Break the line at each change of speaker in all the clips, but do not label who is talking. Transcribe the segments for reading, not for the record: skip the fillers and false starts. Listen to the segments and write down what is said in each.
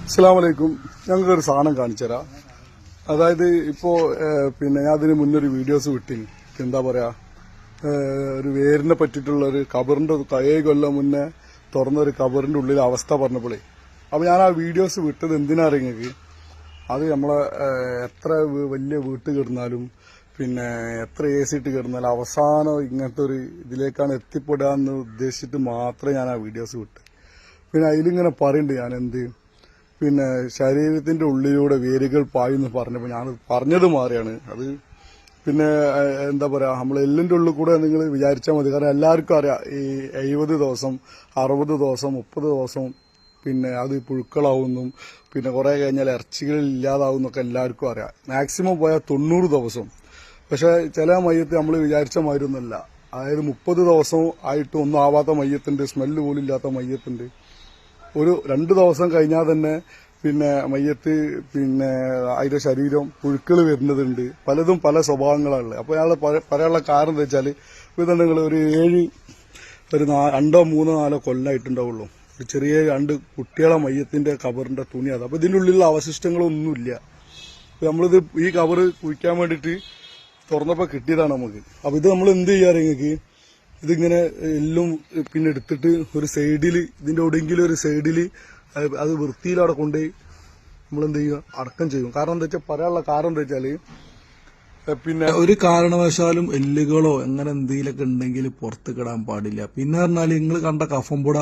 അസ്സലാമലൈക്കും. ഞങ്ങൾക്കൊരു സാധനം കാണിച്ചുതരാം. അതായത് ഇപ്പോ ഞാൻ അതിന് മുന്നൊരു വീഡിയോസ് വിട്ടിന്. എന്താ പറയാ, ഒരു വേരിനെ പറ്റിയിട്ടുള്ള ഒരു കബറിന്റെ 7 കൊല്ലം മുന്നേ തുറന്നൊരു കബറിന്റെ ഉള്ളിലെ അവസ്ഥ പറഞ്ഞപ്പോഴേ, അപ്പൊ ഞാൻ ആ വീഡിയോസ് വിട്ടത് എന്തിനാ അറിയുന്നത്, അത് നമ്മളെ എത്ര വലിയ വീട്ടിൽ കിടന്നാലും എത്ര AC ഇട്ട് കിടന്നാലും അവസാനം ഇങ്ങനത്തെ ഒരു ഇതിലേക്കാണ് എത്തിപ്പെടാന്ന് ഉദ്ദേശിച്ചിട്ട് മാത്രമേ ഞാൻ ആ വീഡിയോസ് വിട്ടു. അതിലിങ്ങനെ പറയുന്നുണ്ട് ഞാൻ എന്ത് ശരീരത്തിന്റെ ഉള്ളിലൂടെ വേരുകൾ പായുന്ന് പറഞ്ഞപ്പോൾ ഞാൻ പറഞ്ഞത് മാറിയാണ്. അത് എന്താ പറയാ, നമ്മൾ എല്ലിന്റെ ഉള്ളിൽ കൂടെ നിങ്ങൾ വിചാരിച്ചാൽ മതി. കാരണം എല്ലാവർക്കും അറിയാം, ഈ 70 ദിവസം 60 ദിവസം 30 ദിവസം അത് പുഴുക്കളാവുന്നും കുറെ കഴിഞ്ഞാൽ ഇറച്ചികൾ ഇല്ലാതാവുന്നൊക്കെ എല്ലാവർക്കും അറിയാം. മാക്സിമം പോയാൽ 90 ദിവസം. പക്ഷെ ചില മയ്യത്ത് നമ്മൾ വിചാരിച്ച മാതിരിയൊന്നുമല്ല. അതായത് 30 ദിവസം ആയിട്ട് ഒന്നും ആവാത്ത മയ്യത്തുണ്ട്, സ്മെല്ല് പോലും ഇല്ലാത്ത മയ്യത്തുണ്ട്. ഒരു 2 ദിവസം കഴിഞ്ഞാൽ തന്നെ മയ്യത്ത് അതിന്റെ ശരീരം പുഴുക്കൾ വരുന്നതുണ്ട്. പലതും പല സ്വഭാവങ്ങളാണുള്ളത്. അപ്പൊ അയാൾ പറയാനുള്ള കാരണം എന്താ വെച്ചാൽ, ഇതുണ്ടെങ്കിൽ ഒരു 2 3 4 കൊല്ലമായിട്ടുണ്ടാവുള്ളൂ. ഒരു ചെറിയ 2 കുട്ടികളെ മയ്യത്തിന്റെ കബറിന്റെ തുണി അത്. അപ്പൊ ഇതിന്റെ ഉള്ളിലുള്ള അവശിഷ്ടങ്ങളൊന്നുമില്ല. നമ്മളിത് ഈ കബറ് കുഴിക്കാൻ വേണ്ടിയിട്ട് തുറന്നപ്പോ കിട്ടിയതാണ് നമുക്ക്. അപ്പൊ ഇത് നമ്മൾ എന്ത് ചെയ്യാറ്, നിങ്ങൾക്ക് ഇതിങ്ങനെ എല്ലാം എടുത്തിട്ട് ഒരു സൈഡിൽ, ഇതിന്റെ എവിടെയെങ്കിലും ഒരു സൈഡിൽ അത് വൃത്തിയിൽ അവിടെ കൊണ്ടുപോയി നമ്മളെന്ത് ചെയ്യുക, അടക്കം ചെയ്യും. കാരണം എന്താ വെച്ചാൽ, പറയാനുള്ള കാരണം എന്താ വെച്ചാല്, ഒരു കാരണവശാലും എല്ലുകളോ അങ്ങനെ എന്തെങ്കിലുമൊക്കെ ഉണ്ടെങ്കിൽ പുറത്ത് കിടാൻ പാടില്ല. പറഞ്ഞാൽ നിങ്ങൾ കണ്ട കഫംപുട,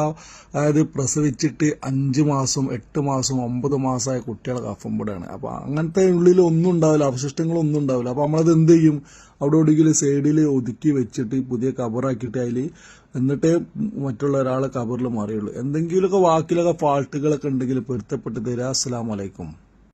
അതായത് പ്രസവിച്ചിട്ട് 5 മാസം 8 മാസം 9 മാസമായ കുട്ടികളെ കഫംപുടയാണ്. അപ്പൊ അങ്ങനത്തെ ഉള്ളിൽ ഒന്നും ഉണ്ടാവില്ല, അവശിഷ്ടങ്ങളൊന്നും ഉണ്ടാവില്ല. അപ്പൊ നമ്മളത് എന്ത് ചെയ്യും, അവിടെ എവിടെയെങ്കിലും സൈഡിൽ ഒതുക്കി വെച്ചിട്ട് പുതിയ കബറാക്കിയിട്ട് എന്നിട്ടേ മറ്റുള്ള ഒരാളെ കബറിൽ മാറിയുള്ളൂ. എന്തെങ്കിലുമൊക്കെ വാക്കിലൊക്കെ ഫാൾട്ടുകളൊക്കെ ഉണ്ടെങ്കിൽ പൊരുത്തപ്പെട്ട് തരാം. അസ്സലാമു അലൈക്കും.